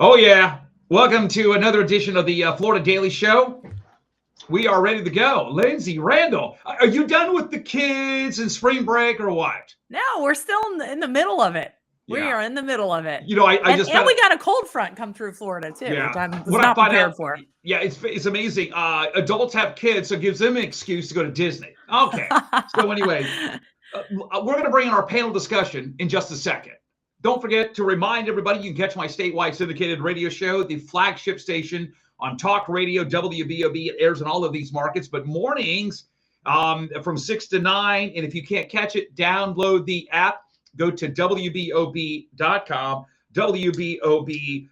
Oh, yeah. Welcome to another edition of the Florida Daily Show. We are ready to go. Lindsay Randall, are you done with the kids and spring break or what? No, we're still in the middle of it. We Yeah. are in the middle of it. I And just and we got, got a cold front come through Florida too, which yeah. I was When I not find prepared out, for. yeah, it's amazing. Adults have kids, so it gives them an excuse to go to Disney. Okay. So, anyway, we're going to bring in our panel discussion in just a second. Don't forget to remind everybody you can catch my statewide syndicated radio show, the flagship station on Talk Radio, WBOB. It airs in all of these markets, but mornings from 6 to 9. And if you can't catch it, download the app. Go to WBOB.com, WBOB.com.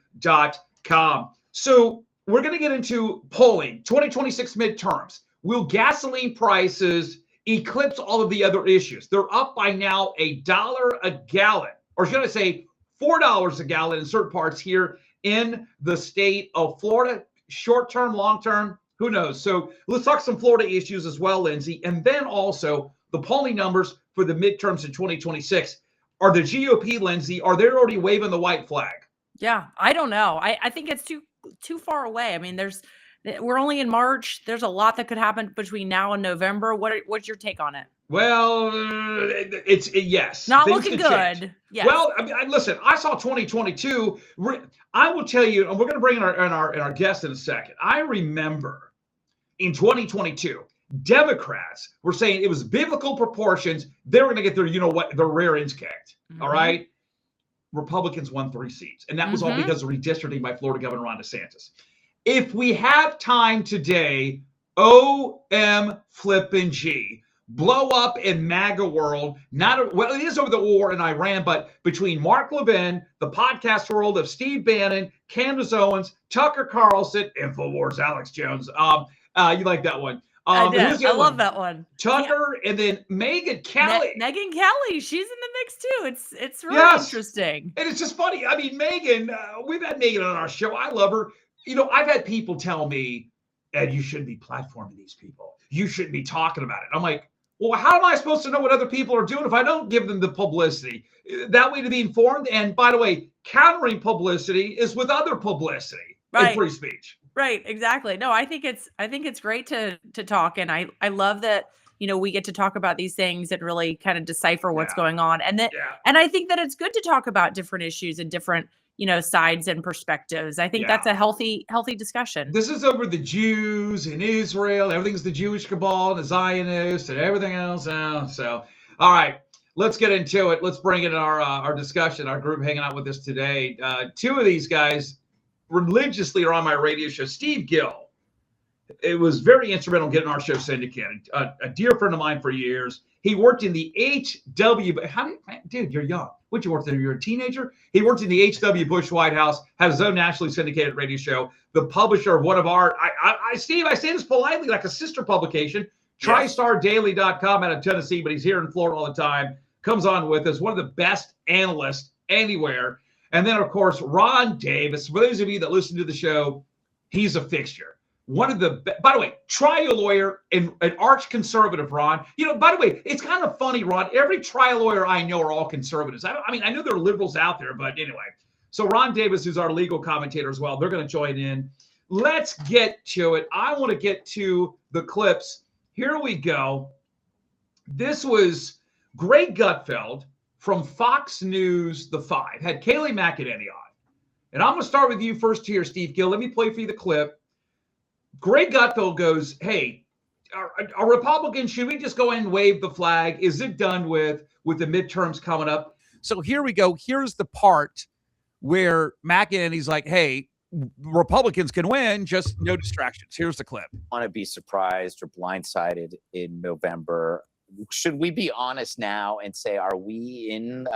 So we're going to get into polling, 2026 midterms. Will gasoline prices eclipse all of the other issues? They're up by now $1 a gallon, or should I say $4 a gallon in certain parts here in the state of Florida. Short term, long term, who knows? So let's talk some Florida issues as well, Lindsay, and then also the polling numbers for the midterms in 2026. Are the GOP, Lindsay, are they already waving the white flag? Yeah, I don't know. I think it's too far away. I mean, we're only in March. There's a lot that could happen between now and November. What's your take on it? Well, yes. Not Things looking could good. change. Yes. Well, I mean, listen, I saw 2022. I will tell you, and we're going to bring in our guest in a second. I remember in 2022, Democrats were saying it was biblical proportions. They were going to get their rear ends kicked. Mm-hmm. All right. Republicans won 3 seats, and that was all because of redistricting by Florida Governor Ron DeSantis. If we have time today, OM flippin' G, blow up in MAGA world. Well, it is over the war in Iran, but between Mark Levin, the podcast world of Steve Bannon, Candace Owens, Tucker Carlson, Infowars, Alex Jones. You like that one? I did. Who's the I other love one? that one. Tucker, and then Megyn Kelly. Megyn Kelly, she's in the mix too. It's really interesting. And it's just funny. I mean, Megyn, we've had Megyn on our show. I love her. I've had people tell me, Ed, you shouldn't be platforming these people. You shouldn't be talking about it. I'm like, well, how am I supposed to know what other people are doing if I don't give them the publicity? That way to be informed. And by the way, countering publicity is with other publicity and free speech. Right, exactly. No, I think it's great to talk, and I love that we get to talk about these things and really kind of decipher what's going on, and I think that it's good to talk about different issues and different sides and perspectives. I think that's a healthy discussion. This is over the Jews in Israel. Everything's the Jewish cabal and the Zionists and everything else. So, all right, let's get into it. Let's bring in our discussion, our group hanging out with us today. 2 of these guys religiously are on my radio show. Steve Gill, it was very instrumental in getting our show syndicated. A dear friend of mine for years. He worked in the HW. Dude, you're young. What'd you work there? You're a teenager? He worked in the HW Bush White House, had his own nationally syndicated radio show, the publisher of one of our, Steve, I say this politely, like a sister publication, TristarDaily.com out of Tennessee, but he's here in Florida all the time. Comes on with us, one of the best analysts anywhere. And then, of course, Ron Davis. For those of you that listen to the show, he's a fixture. One of the, by the way, trial lawyer and an arch conservative, Ron. By the way, it's kind of funny, Ron. Every trial lawyer I know are all conservatives. I know there are liberals out there, but anyway. So Ron Davis, who's our legal commentator as well, they're going to join in. Let's get to it. I want to get to the clips. Here we go. This was Greg Gutfeld from Fox News, The Five, had Kayleigh McEnany on. And I'm going to start with you first here, Steve Gill. Let me play for you the clip. Greg Gutfeld goes, hey, are Republicans, should we just go in and wave the flag? Is it done with the midterms coming up? So here we go. Here's the part where McEnany's like, hey, Republicans can win, just no distractions. Here's the clip. Want to be surprised or blindsided in November. Should we be honest now and say, are we in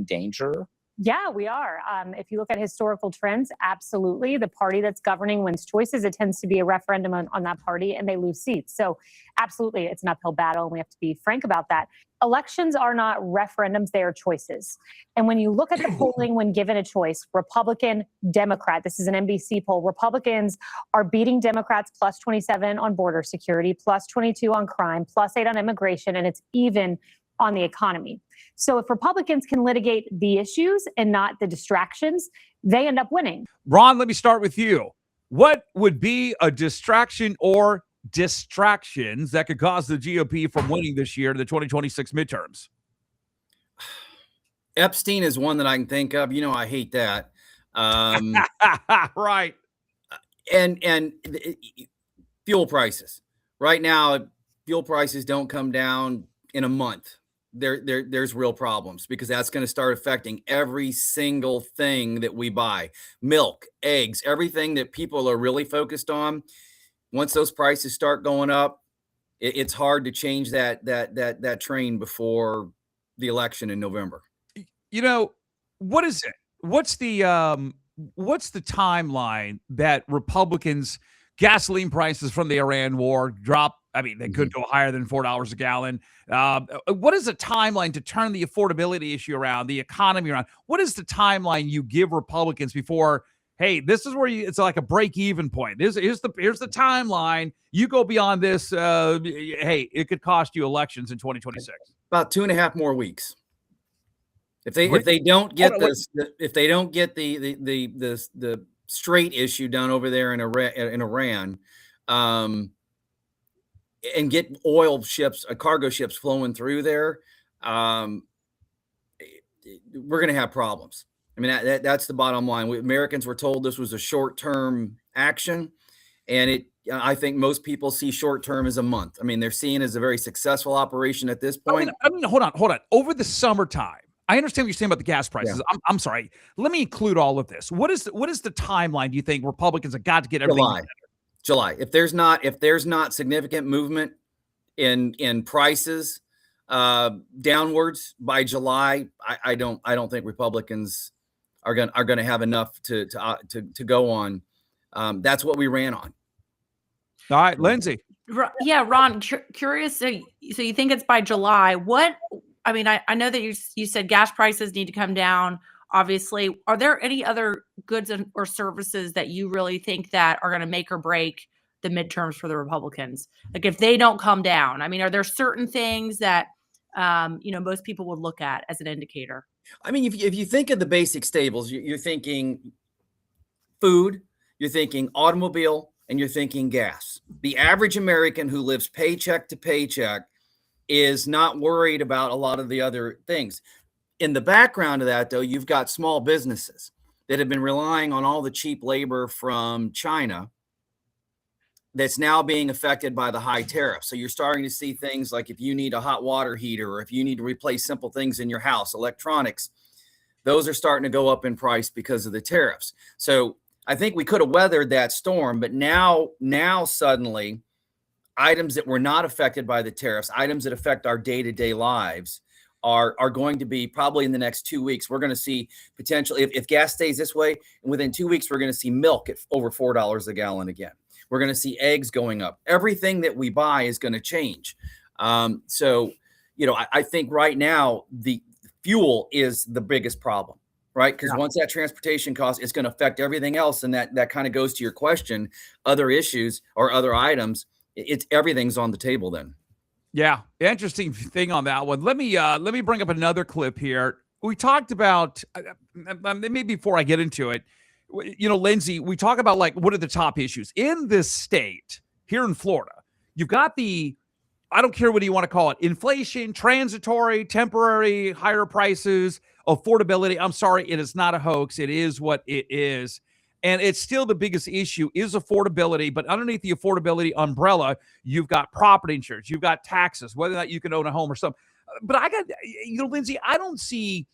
danger? Yeah, we are. If you look at historical trends, absolutely. The party that's governing wins choices. It tends to be a referendum on that party, and they lose seats. So absolutely, it's an uphill battle, and we have to be frank about that. Elections are not referendums, they are choices. And when you look at the polling when given a choice, Republican, Democrat, this is an NBC poll, Republicans are beating Democrats plus 27 on border security, plus 22 on crime, plus 8 on immigration, and it's even on the economy. So if Republicans can litigate the issues and not the distractions, they end up winning. Ron, let me start with you. What would be a distraction or distractions that could cause the GOP from winning this year in the 2026 midterms? Epstein is one that I can think of. I hate that. Right. And fuel prices. Right now, fuel prices don't come down in a month. There's real problems because that's going to start affecting every single thing that we buy. Milk, eggs, everything that people are really focused on. Once those prices start going up, it's hard to change that train before the election in November. What is it? What's the timeline that Republicans gasoline prices from the Iran war drop? I mean, they could go higher than $4 a gallon. What is the timeline to turn the affordability issue around, the economy around? What is the timeline you give Republicans before, hey, this is where it's like a break-even point. Here's the timeline. You go beyond this, hey, it could cost you elections in 2026. About 2.5 more weeks. If they don't get the straight issue done over there in Iran, and get oil ships, cargo ships flowing through there, we're going to have problems. I mean, that's the bottom line. Americans were told this was a short-term action, and I think most people see short-term as a month. I mean, they're seeing it as a very successful operation at this point. I mean, hold on. Over the summertime, I understand what you're saying about the gas prices. Yeah. I'm sorry. Let me include all of this. What is the timeline do you think Republicans have got to get everything together? July. If there's not significant movement in prices downwards by July, I don't think Republicans are going to have enough to go on. That's what we ran on. All right, Lindsay. Yeah, Ron. Curious. So you think it's by July? I mean, I know that you said gas prices need to come down. Obviously, are there any other goods or services that you really think that are going to make or break the midterms for the Republicans? Like if they don't come down, I mean, are there certain things that most people would look at as an indicator? I mean, if you think of the basic staples, you're thinking food, you're thinking automobile, and you're thinking gas. The average American who lives paycheck to paycheck is not worried about a lot of the other things. In the background of that, though, you've got small businesses that have been relying on all the cheap labor from China that's now being affected by the high tariffs. So you're starting to see things like if you need a hot water heater or if you need to replace simple things in your house, electronics, those are starting to go up in price because of the tariffs. So I think we could have weathered that storm, but now suddenly items that were not affected by the tariffs, items that affect our day-to-day lives are going to be probably in the next 2 weeks. We're going to see potentially, if gas stays this way, and within 2 weeks, we're going to see milk at over $4 a gallon again. We're going to see eggs going up. Everything that we buy is going to change. So, I think right now the fuel is the biggest problem, right? Because once that transportation cost, it's going to affect everything else. And that kind of goes to your question, other issues or other items. Everything's on the table then. Yeah, interesting thing on that one. Let me bring up another clip here. We talked about maybe before I get into it, Lindsay, we talk about like what are the top issues in this state here in Florida. You've got I don't care what you want to call it, inflation, transitory, temporary, higher prices, affordability. I'm sorry, it is not a hoax. It is what it is. And it's still the biggest issue is affordability. But underneath the affordability umbrella, you've got property insurance, you've got taxes, whether or not you can own a home or something. But Lindsay, I don't see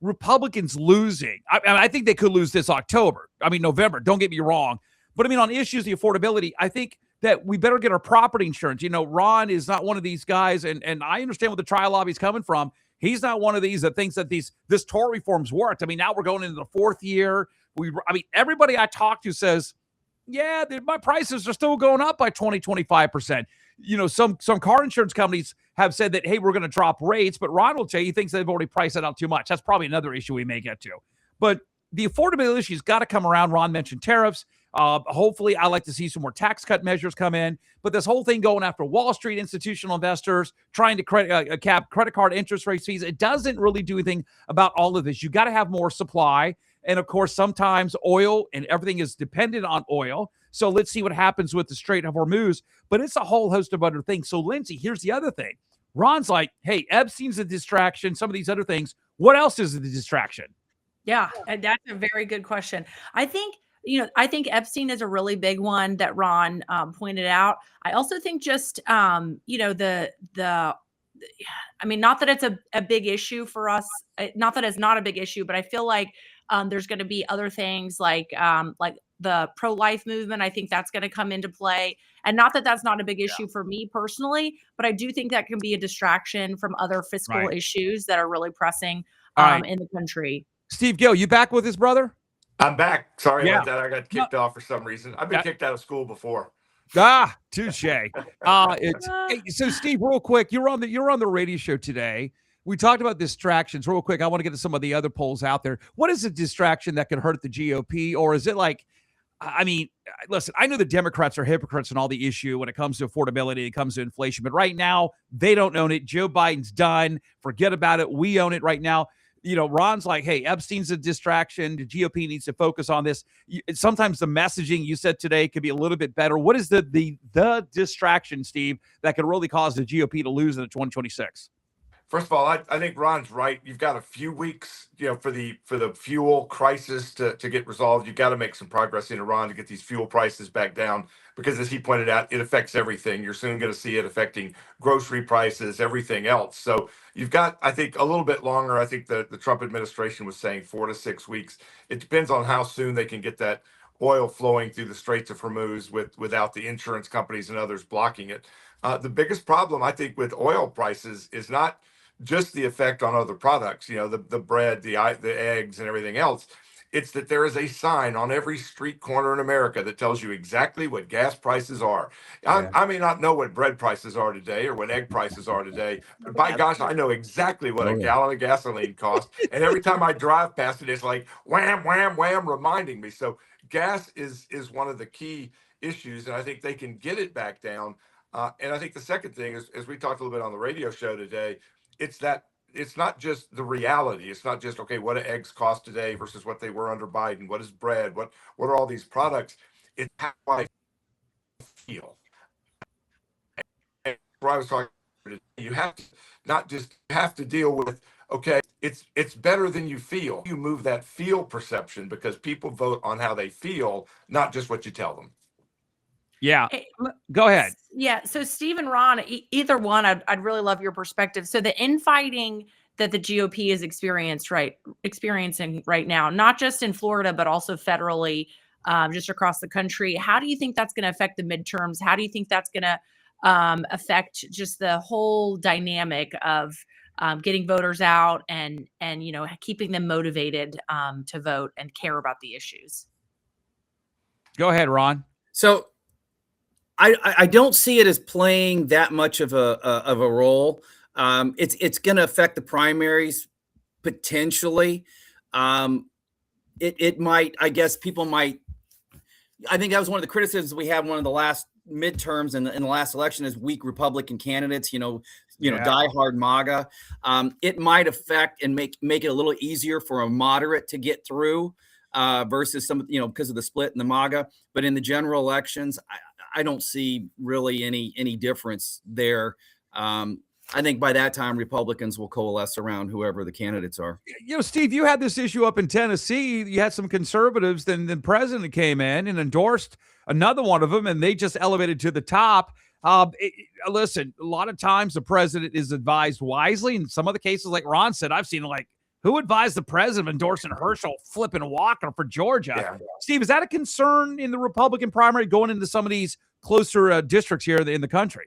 Republicans losing. I think they could lose this November. Don't get me wrong. But I mean, on issues of affordability, I think that we better get our property insurance. Ron is not one of these guys, and I understand where the trial lobby is coming from. He's not one of these that thinks that this tort reform's worked. I mean, now we're going into the fourth year. Everybody I talk to says, yeah, my prices are still going up by 20-25%. Some car insurance companies have said that, hey, we're going to drop rates, but Ron will tell you he thinks they've already priced it out too much. That's probably another issue we may get to. But the affordability issue's got to come around. Ron mentioned tariffs. Hopefully, I like to see some more tax cut measures come in. But this whole thing going after Wall Street institutional investors, trying to cap credit card interest rate fees, it doesn't really do anything about all of this. You got to have more supply. And of course, sometimes oil and everything is dependent on oil. So let's see what happens with the Strait of Hormuz. But it's a whole host of other things. So, Lindsay, here's the other thing. Ron's like, hey, Epstein's a distraction. Some of these other things. What else is the distraction? Yeah, and that's a very good question. I think, I think Epstein is a really big one that Ron pointed out. I also think just, I mean, not that it's a big issue for us, not that it's not a big issue, but I feel like there's going to be other things like the pro-life movement. I think that's going to come into play. And not that that's not a big issue for me personally, but I do think that can be a distraction from other fiscal issues that are really pressing in the country. Steve Gill, you back with his brother? I'm back. Sorry about that. I got kicked off for some reason. I've been kicked out of school before. Touche. So Steve, real quick, you're on the radio show today. We talked about distractions real quick. I want to get to some of the other polls out there. What is a distraction that could hurt the GOP? Or is it like, I mean, listen, I know the Democrats are hypocrites on all the issue when it comes to affordability, it comes to inflation, but right now they don't own it. Joe Biden's done. Forget about it. We own it right now. Ron's like, hey, Epstein's a distraction. The GOP needs to focus on this. Sometimes the messaging you said today could be a little bit better. What is the distraction, Steve, that could really cause the GOP to lose in the 2026? First of all, I think Ron's right. You've got a few weeks, for the fuel crisis to get resolved. You've got to make some progress in Iran to get these fuel prices back down, because as he pointed out, it affects everything. You're soon going to see it affecting grocery prices, everything else. So you've got, I think, a little bit longer. I think the Trump administration was saying 4 to 6 weeks. It depends on how soon they can get that oil flowing through the Straits of Hormuz without the insurance companies and others blocking it. The biggest problem, I think, with oil prices is not just the effect on other products, the bread, the eggs and everything else. It's that there is a sign on every street corner in America that tells you exactly what gas prices are. I may not know what bread prices are today or what egg prices are today, but by gosh, I know exactly what a gallon of gasoline costs. And every time I drive past it, it's like wham, wham, wham, reminding me. So gas is one of the key issues, and I think they can get it back down. And I think the second thing is, as we talked a little bit on the radio show today, it's not just the reality. It's not just, okay, what do eggs cost today versus what they were under Biden? What is bread? What are all these products? It's how I feel. And where I was talking, you have to not just have to deal with, okay, it's better than you feel. You move that feel perception, because people vote on how they feel, not just what you tell them. Yeah. Go ahead. Yeah. So Steve and Ron, either one, I'd really love your perspective. So the infighting that the GOP is experiencing right now, not just in Florida, but also federally, just across the country. How do you think that's going to affect the midterms? How do you think that's going to affect just the whole dynamic of getting voters out and keeping them motivated to vote and care about the issues? Go ahead, Ron. So I don't see it as playing that much of a role. It's going to affect the primaries potentially. It might. I guess people might. I think that was one of the criticisms we had. One of the last midterms in the last election is weak Republican candidates. Diehard MAGA. It might affect and make it a little easier for a moderate to get through versus some. Because of the split in the MAGA. But in the general elections, I don't see really any difference there. I think by that time, Republicans will coalesce around whoever the candidates are. Steve, you had this issue up in Tennessee. You had some conservatives. Then the president came in and endorsed another one of them, and they just elevated to the top. Listen, a lot of times the president is advised wisely. In some other cases, like Ron said, I've seen who advised the president of endorsing Herschel flipping Walker for Georgia? Yeah. Steve, is that a concern in the Republican primary going into some of these closer districts here in the country?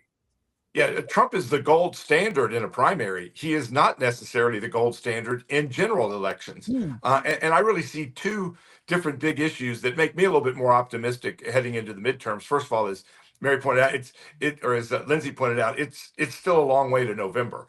Yeah, Trump is the gold standard in a primary. He is not necessarily the gold standard in general elections. And I really see two different big issues that make me a little bit more optimistic heading into the midterms. First of all, as Mary pointed out, as Lindsay pointed out, it's still a long way to November.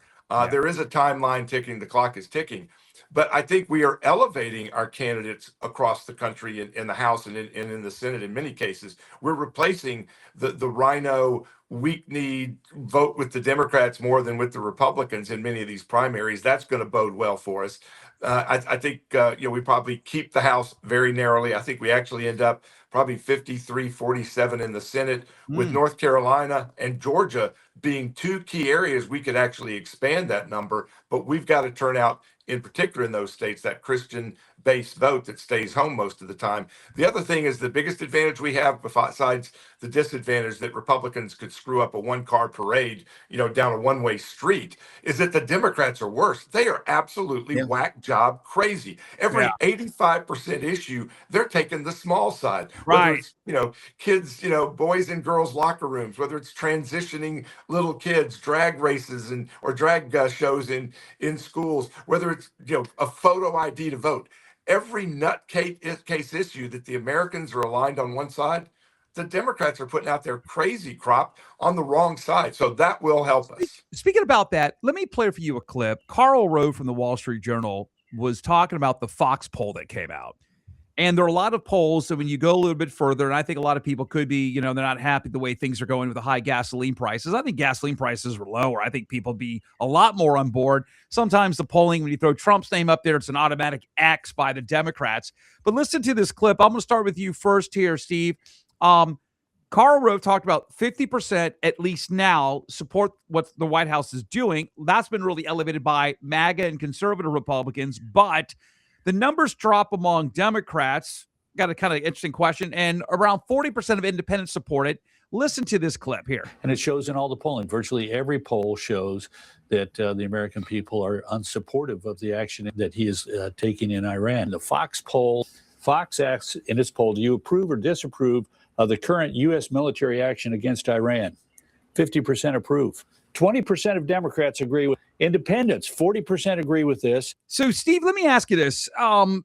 There is a timeline ticking. The clock is ticking. But I think we are elevating our candidates across the country in the House and in the Senate. In many cases, we're replacing the rhino weak-kneed vote with the Democrats more than with the Republicans in many of these primaries. That's going to bode well for us. I think we probably keep the House very narrowly. I think we actually end up probably 53-47 in the Senate, with North Carolina and Georgia being two key areas. We could actually expand that number, but we've got to turn out, in particular in those states, that Christian-based vote that stays home most of the time. The other thing is, the biggest advantage we have, besides the disadvantage that Republicans could screw up a one-car parade, down a one-way street, is that the Democrats are worse. They are absolutely whack job crazy. Every 85% issue, they're taking the small side. Whether it's, kids, boys and girls locker rooms, whether it's transitioning little kids, drag races or drag shows in schools, whether it's, a photo ID to vote. Every nutcase issue that the Americans are aligned on one side, the Democrats are putting out their crazy crop on the wrong side. So that will help us. Speaking about that, let me play for you a clip. Carl Rove from the Wall Street Journal was talking about the Fox poll that came out. And there are a lot of polls. So when you go a little bit further, and I think a lot of people could be, they're not happy the way things are going with the high gasoline prices. I think gasoline prices were lower. I think people be a lot more on board. Sometimes the polling, when you throw Trump's name up there, it's an automatic X by the Democrats. But listen to this clip. I'm going to start with you first here, Steve. Carl Rove talked about 50%, at least now, support what the White House is doing. That's been really elevated by MAGA and conservative Republicans, but the numbers drop among Democrats. Got a kind of interesting question. And around 40% of independents support it. Listen to this clip here. And it shows in all the polling. Virtually every poll shows that the American people are unsupportive of the action that he is taking in Iran. The Fox poll, Fox asks in its poll, do you approve or disapprove of the current U.S. military action against Iran? 50% approve. 20% of Democrats agree with independents. 40% agree with this. So, Steve, let me ask you this. 40%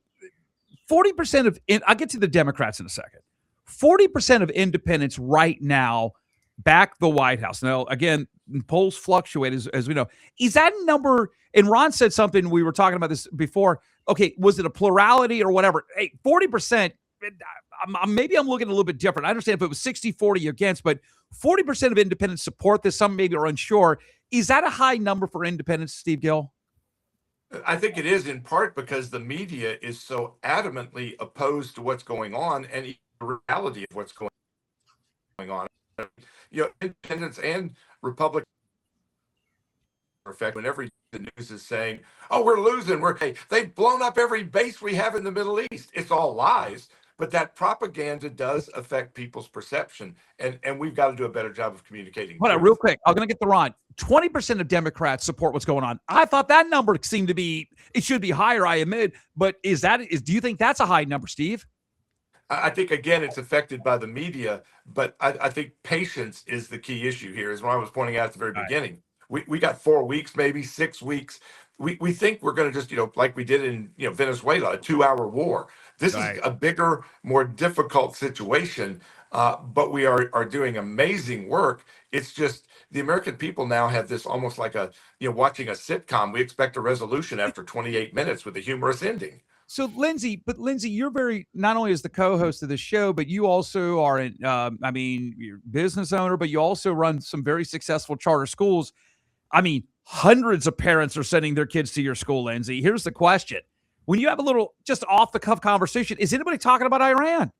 of, I'll get to the Democrats in a second. 40% of independents right now back the White House. Now, again, polls fluctuate, as we know. Is that number, and Ron said something, we were talking about this before. Okay, was it a plurality or whatever? Hey, 40%, maybe I'm looking a little bit different. I understand if it was 60-40 against, but 40% of independents support this. Some maybe are unsure. Is that a high number for independents, Steve Gill? I think it is, in part because the media is so adamantly opposed to what's going on and the reality of what's going on. Independents and Republicans are affected whenever the news is saying, "Oh, we're losing. They've blown up every base we have in the Middle East." It's all lies. But that propaganda does affect people's perception, and we've got to do a better job of communicating. Hold on, real quick. I'm going to get the Ron. 20% of Democrats support what's going on. I thought that number seemed to be, it should be higher, I admit. But do you think that's a high number, Steve? I think, again, it's affected by the media, but I think patience is the key issue here, is what I was pointing out at the very beginning. We got 4 weeks, maybe 6 weeks. We think we're going to just, like we did in Venezuela, a 2-hour war. This is a bigger, more difficult situation, but we are doing amazing work. It's just the American people now have this almost like watching a sitcom. We expect a resolution after 28 minutes with a humorous ending. So Lindsay, you're not only as the co-host of the show, but you also are you're a business owner, but you also run some very successful charter schools. Hundreds of parents are sending their kids to your school, Lindsay. Here's the question. When you have a little just off the cuff conversation, is anybody talking about Iran?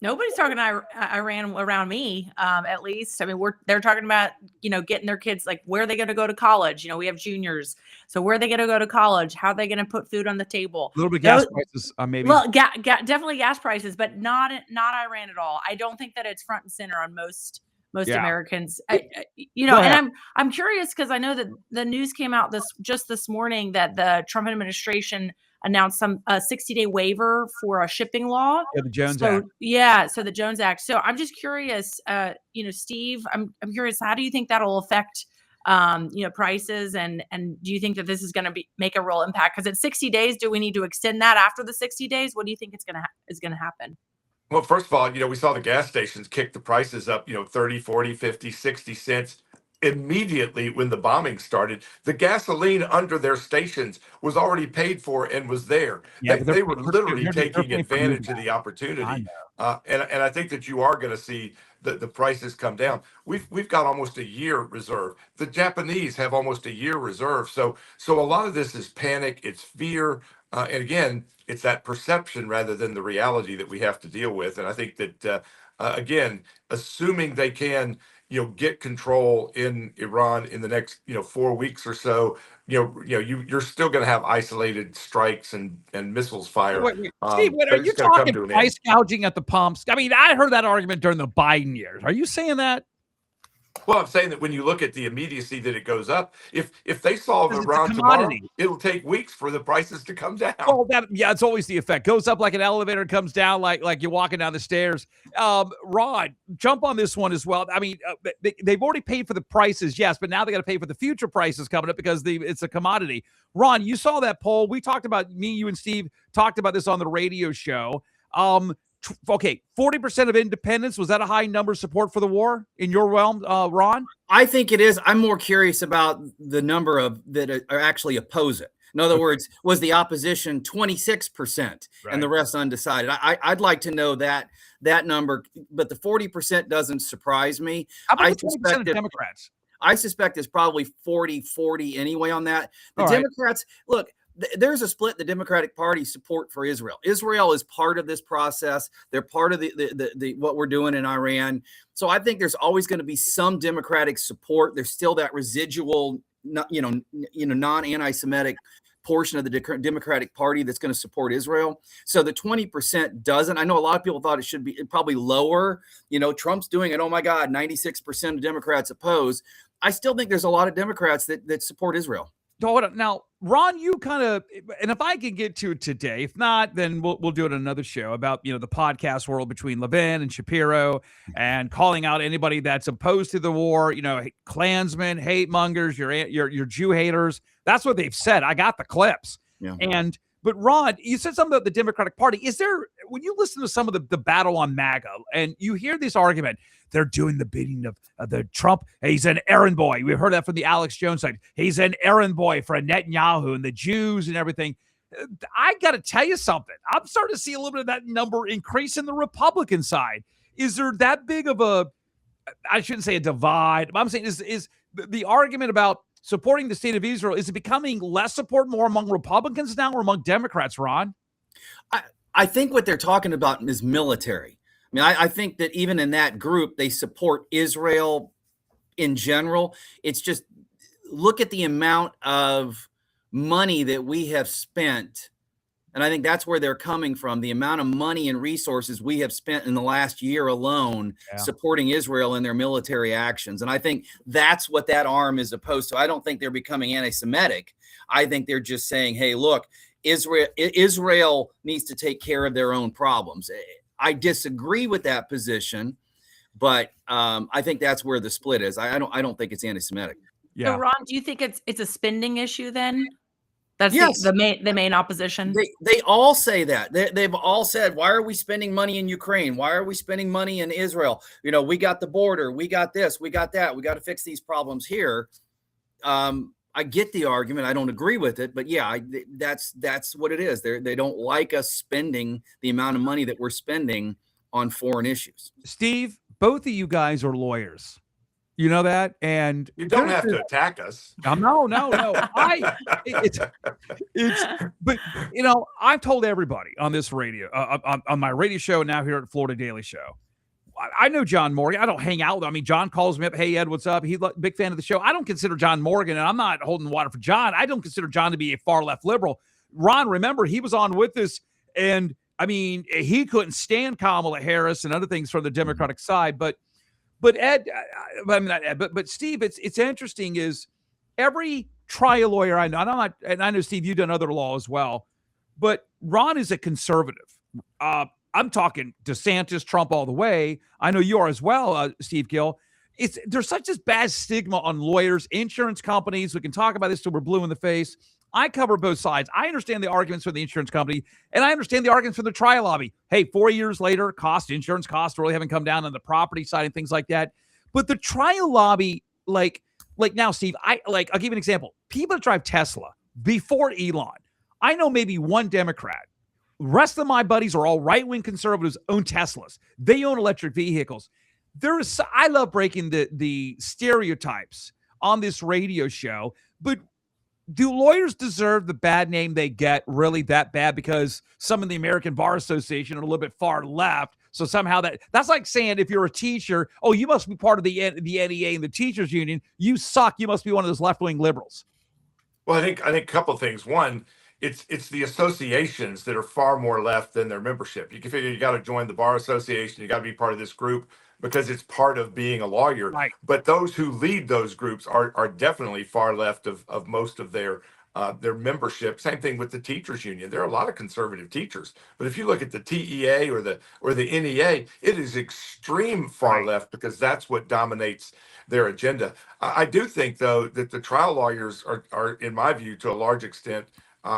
Nobody's talking Iran around me, at least. They're talking about, getting their kids, like, where are they going to go to college? We have juniors. So where are they going to go to college? How are they going to put food on the table? A little bit of gas prices, maybe. Well, definitely gas prices, but not Iran at all. I don't think that it's front and center on most Americans. And I'm curious because I know that the news came out this morning that the Trump administration announced a 60-day waiver for a shipping law. Yeah, the Jones Act. So the Jones Act. So I'm just curious, Steve, I'm curious, how do you think that'll affect prices, and do you think that this is going to make a real impact? Because it's 60 days. Do we need to extend that after the 60 days? What do you think is going to happen? Well, first of all, we saw the gas stations kick the prices up, 30, 40, 50, 60 cents. immediately when the bombing started, the gasoline under their stations was already paid for and was there. Yeah, They were literally they're taking paying for moving advantage of the I opportunity. know. And I think that you are going to see the prices come down. We've got almost a year reserve. The Japanese have almost a year reserve. So a lot of this is panic, it's fear, and again, it's that perception rather than the reality that we have to deal with. And I think that again, assuming they can, get control in Iran in the next, 4 weeks or so, you're still going to have isolated strikes and missiles fire. Wait. Steve, but are it's you gonna come talking to an price end. gouging at the pumps? I mean, I heard that argument during the Biden years. Are you saying that? Well, I'm saying that when you look at the immediacy that it goes up, if they solve Because it's a Iran tomorrow, commodity. it'll take weeks for the prices to come down. Well, it's always the effect. Goes up like an elevator, comes down like you're walking down the stairs. Rod, jump on this one as well. I mean, they've already paid for the prices, yes, but now they got to pay for the future prices coming up because it's a commodity. Ron, you saw that poll. We talked about, you and Steve talked about this on the radio show. Okay, 40% of independents. Was that a high number of support for the war in your realm, Ron? I think it is. I'm more curious about the number of that are actually oppose it. In other words, was the opposition 26% and the rest undecided? I'd like to know that number, but the 40% doesn't surprise me. How about the 20% of Democrats? I suspect it's probably 40-40 anyway on that. The Democrats, look, there's a split in the Democratic Party support for Israel. Israel is part of this process. They're part of the what we're doing in Iran. So I think there's always going to be some Democratic support. There's still that residual, non-anti-Semitic portion of the Democratic Party that's going to support Israel. So the 20% doesn't. I know a lot of people thought it should be probably lower. Trump's doing it. Oh my God, 96% of Democrats oppose. I still think there's a lot of Democrats that support Israel. Now, Ron, you kind of, and if I can get to it today, if not, then we'll do it in another show about, the podcast world between Levin and Shapiro and calling out anybody that's opposed to the war, Klansmen, hate mongers, your Jew haters. That's what they've said. I got the clips. Yeah. But Ron, you said something about the Democratic Party. Is there, when you listen to some of the battle on MAGA and you hear this argument, they're doing the bidding of the Trump. He's an errand boy. We heard that from the Alex Jones side. He's an errand boy for Netanyahu and the Jews and everything. I got to tell you something. I'm starting to see a little bit of that number increase in the Republican side. Is there that big of a, I shouldn't say a divide, but I'm saying is the argument about supporting the state of Israel, is it becoming less support more among Republicans now or among Democrats, Ron? I think what they're talking about is military. I mean, I think that even in that group, they support Israel in general. It's just, look at the amount of money that we have spent. And I think that's where they're coming from. The amount of money and resources we have spent in the last year alone supporting Israel in their military actions. And I think that's what that arm is opposed to. I don't think they're becoming anti-Semitic. I think they're just saying, hey, look, Israel needs to take care of their own problems. I disagree with that position, but I think that's where the split is. I don't think it's anti-Semitic. Yeah. So, Ron, do you think it's a spending issue then? That's yes. the main opposition. They all say that. They've all said, why are we spending money in Ukraine? Why are we spending money in Israel? We got the border, we got this, we got that. We got to fix these problems here. I get the argument. I don't agree with it, but yeah, that's what it is. They don't like us spending the amount of money that we're spending on foreign issues. Steve, both of you guys are lawyers. You know that, and you don't have to attack us. No. But I've told everybody on this radio, on my radio show now here at Florida Daily Show. I know John Morgan. I don't hang out with him. I mean, John calls me up. Hey, Ed, what's up? He's a big fan of the show. I don't consider John Morgan, and I'm not holding water for John. I don't consider John to be a far left liberal. Ron, remember, he was on with us, and I mean, he couldn't stand Kamala Harris and other things from the Democratic side. But Ed, but Steve, it's interesting is every trial lawyer I know, and I know, Steve, you've done other law as well, but Ron is a conservative. I'm talking DeSantis, Trump all the way. I know you are as well, Steve Gill. There's such a bad stigma on lawyers, insurance companies. We can talk about this till we're blue in the face. I cover both sides. I understand the arguments for the insurance company, and I understand the arguments for the trial lobby. Hey, 4 years later, insurance costs really haven't come down on the property side and things like that. But the trial lobby, like, like now, Steve, I'll give you an example. People that drive Tesla before Elon, I know maybe one Democrat. The rest of my buddies are all right-wing conservatives, own Teslas. They own electric vehicles. I love breaking the stereotypes on this radio show, but do lawyers deserve the bad name they get really that bad because some of the American Bar Association are a little bit far left? So somehow that's like saying if you're a teacher, oh, you must be part of the NEA and the teachers union. You suck. You must be one of those left-wing liberals. Well, I think a couple of things. One, it's the associations that are far more left than their membership. You can figure you got to join the bar association. You got to be part of this group because it's part of being a lawyer. Right. But those who lead those groups are definitely far left of most of their membership. Same thing with the teachers union. There are a lot of conservative teachers, but if you look at the TEA or the NEA, it is extreme far left because that's what dominates their agenda. I do think, though, that the trial lawyers are, in my view, to a large extent,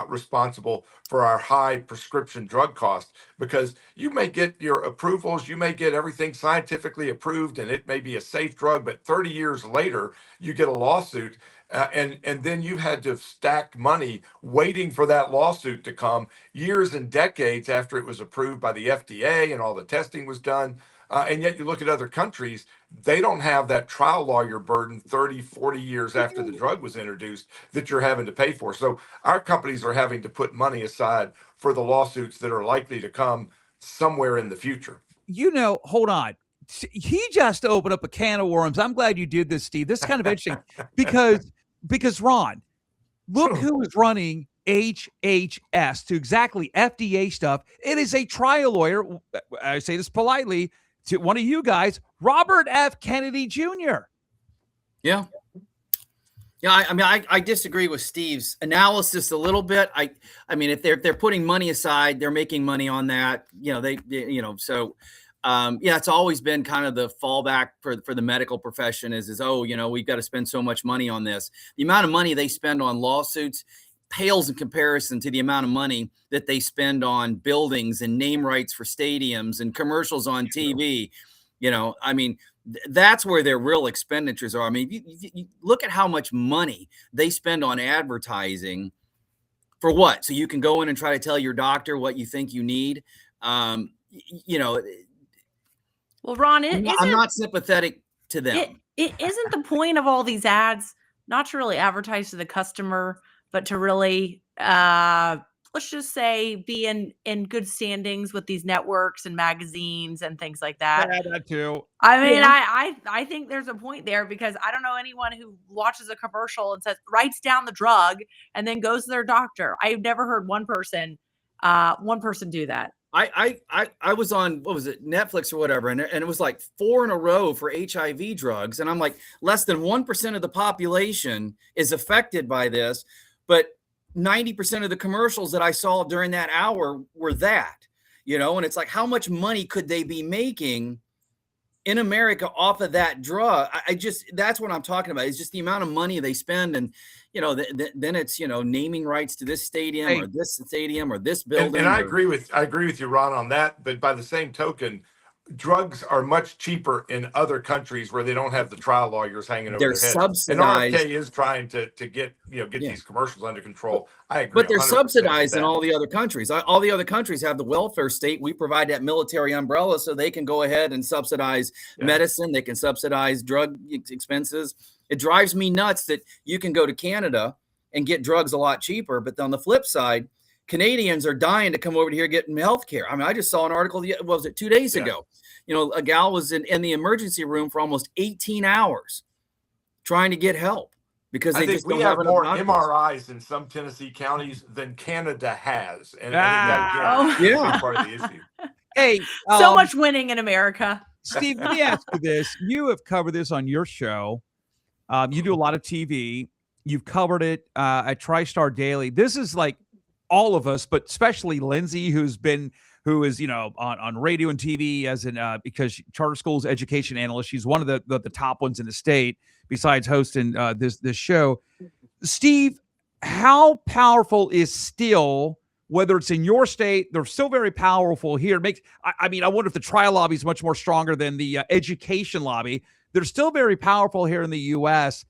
responsible for our high prescription drug costs, because you may get your approvals, you may get everything scientifically approved, and it may be a safe drug, but 30 years later, you get a lawsuit, and then you had to stack money waiting for that lawsuit to come years and decades after it was approved by the FDA and all the testing was done. And yet you look at other countries, they don't have that trial lawyer burden 30, 40 years after the drug was introduced that you're having to pay for. So our companies are having to put money aside for the lawsuits that are likely to come somewhere in the future. Hold on. He just opened up a can of worms. I'm glad you did this, Steve. This is kind of interesting because Ron, look who is running HHS to exactly FDA stuff. It is a trial lawyer. I say this politely to one of you guys, Robert F. Kennedy Jr. Yeah. I mean, I disagree with Steve's analysis a little bit. I mean, if they're putting money aside, they're making money on that. It's always been kind of the fallback for the medical profession is we've got to spend so much money on this. The amount of money they spend on lawsuits pales in comparison to the amount of money that they spend on buildings and name rights for stadiums and commercials on TV. I mean, that's where their real expenditures are. I mean, you look at how much money they spend on advertising for what? So you can go in and try to tell your doctor what you think you need. Well, Ron, I'm not sympathetic to them. It isn't the point of all these ads not to really advertise to the customer, but to really, let's just say, be in good standings with these networks and magazines and things like that. Yeah, that too. I mean, I think there's a point there because I don't know anyone who watches a commercial and writes down the drug and then goes to their doctor. I've never heard one person do that. I was on, what was it, Netflix or whatever, and it was like 4 in a row for HIV drugs. And I'm like, less than 1% of the population is affected by this. But 90% of the commercials that I saw during that hour were that, and it's like, how much money could they be making in America off of that drug? That's what I'm talking about. It's just the amount of money they spend. And, then it's, naming rights to this stadium or this stadium or this building. And I agree with you, Ron, on that. But by the same token, drugs are much cheaper in other countries where they don't have the trial lawyers hanging over their head. Subsidized. And RFK is trying to get these commercials under control. I agree. But they're subsidized in all the other countries. All the other countries have the welfare state. We provide that military umbrella so they can go ahead and subsidize medicine. They can subsidize drug expenses. It drives me nuts that you can go to Canada and get drugs a lot cheaper. But on the flip side, Canadians are dying to come over here getting health care. I mean, I just saw an article, 2 days ago? A gal was in the emergency room for almost 18 hours trying to get help because they just don't have more MRIs in some Tennessee counties than Canada has. And I think that's part of the issue. Hey, so much winning in America. Steve, let me ask you this. You have covered this on your show. You do a lot of TV. You've covered it at TriStar Daily. This is like all of us, but especially Lindsay, who is on radio and TV because charter schools education analyst. She's one of the top ones in the state besides hosting this show. Steve, how powerful is still, whether it's in your state, they're still very powerful here. I wonder if the trial lobby is much more stronger than the education lobby. They're still very powerful here in the U.S.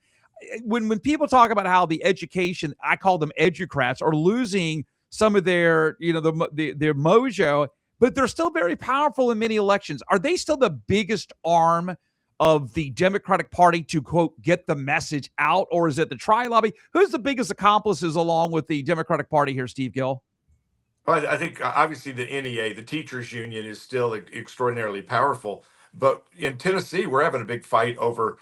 when people talk about how the education, I call them educrats, are losing some of their, their mojo, but they're still very powerful in many elections. Are they still the biggest arm of the Democratic Party to, quote, get the message out? Or is it the tri-lobby? Who's the biggest accomplices along with the Democratic Party here, Steve Gill? Well, I think obviously the NEA, the teachers union, is still extraordinarily powerful. But in Tennessee, we're having a big fight over,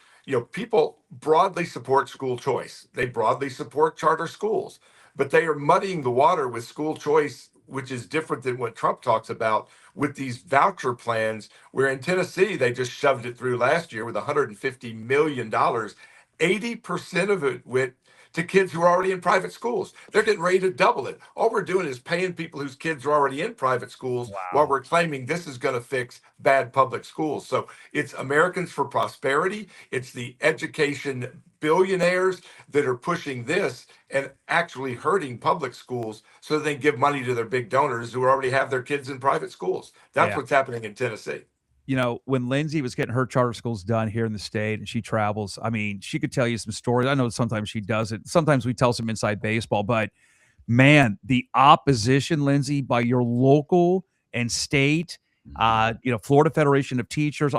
people broadly support school choice. They broadly support charter schools, but they are muddying the water with school choice, which is different than what Trump talks about with these voucher plans, where in Tennessee, they just shoved it through last year with $150 million. 80% of it went to kids who are already in private schools. They're getting ready to double it. All we're doing is paying people whose kids are already in private schools while we're claiming this is going to fix bad public schools. So it's Americans for Prosperity. It's the education billionaires that are pushing this and actually hurting public schools so they give money to their big donors who already have their kids in private schools. That's what's happening in Tennessee. When Lindsay was getting her charter schools done here in the state and she travels, I mean, she could tell you some stories. I know sometimes she does it. Sometimes we tell some inside baseball, but man, the opposition, Lindsay, by your local and state, Florida Federation of Teachers,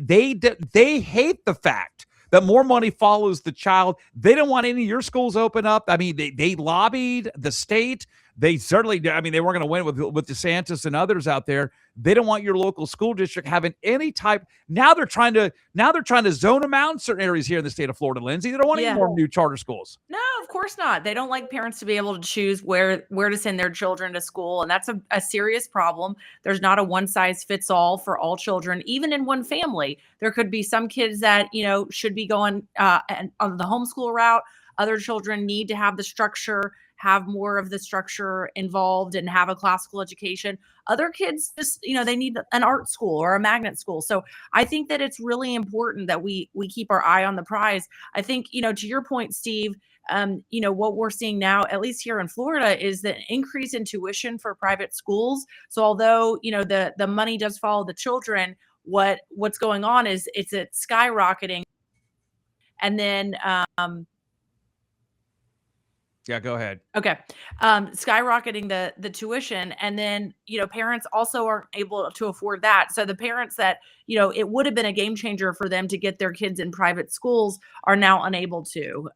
they hate the fact that more money follows the child. They don't want any of your schools open up. I mean, they lobbied the state. They certainly, they weren't going to win with DeSantis and others out there. They don't want your local school district having any type. Now they're trying to zone them out in certain areas here in the state of Florida, Lindsay. They don't want any more new charter schools. No, of course not. They don't like parents to be able to choose where to send their children to school. And that's a serious problem. There's not a one size fits all for all children, even in one family. There could be some kids that, should be going on the homeschool route. Other children need to have the structure, have more of the structure involved and have a classical education. Other kids just, they need an art school or a magnet school. So I think that it's really important that we keep our eye on the prize. I think, to your point, Steve, what we're seeing now, at least here in Florida, is the increase in tuition for private schools. So although, the money does follow the children, what's going on is it's skyrocketing. And then, yeah, go ahead. Okay. Skyrocketing the tuition. And then, parents also aren't able to afford that. So the parents that, it would have been a game changer for them to get their kids in private schools are now unable to.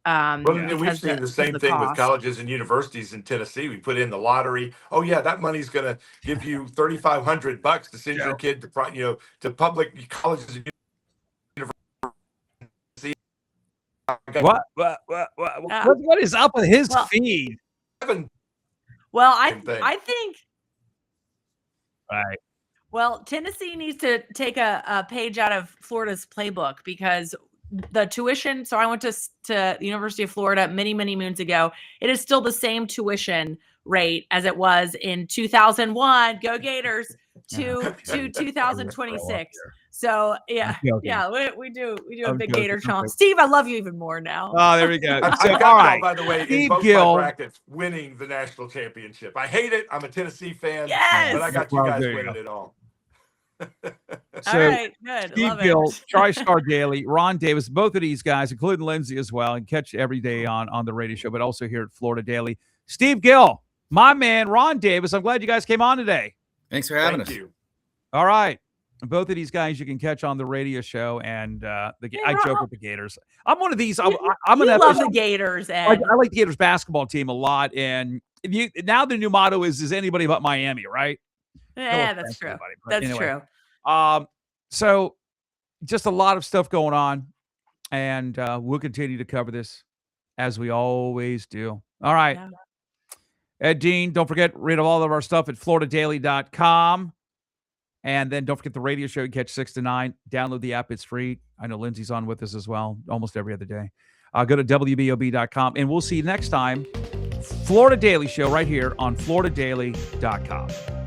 We've seen the same thing with colleges and universities in Tennessee. We put in the lottery. Oh yeah, that money's going to give you $3,500 to send your kid to public colleges and What is up with his feed? Well, I think. Right. Well, Tennessee needs to take a page out of Florida's playbook, because the tuition. So I went to the University of Florida many, many moons ago. It is still the same tuition rate as it was in 2001. Go Gators! to 2026. So we do a big Gator chomp. Steve, I love you even more now. Oh, there we go. So, all right, by the way, in both my brackets, winning the national championship. I hate it. I'm a Tennessee fan, but I got you guys winning it all. So, all right, good. Steve Gill, Tri-Star Daily, Ron Davis, both of these guys, including Lindsay as well, and catch every day on the radio show, but also here at Florida Daily. Steve Gill, my man, Ron Davis, I'm glad you guys came on today. Thanks for having us. Thank you. All right. Both of these guys you can catch on the radio show, and I joke with the Gators. I'm one of these. I'm gonna love the Gators. Ed. I like the Gators basketball team a lot, and now the new motto is anybody but Miami, right? Yeah, that's true. That's true. So just a lot of stuff going on, and we'll continue to cover this as we always do. All right. Yeah. Ed Dean, don't forget, read all of our stuff at floridadaily.com. And then don't forget the radio show. You catch 6 to 9. Download the app. It's free. I know Lindsay's on with us as well, almost every other day. Go to WBOB.com, and we'll see you next time. Florida Daily Show right here on floridadaily.com.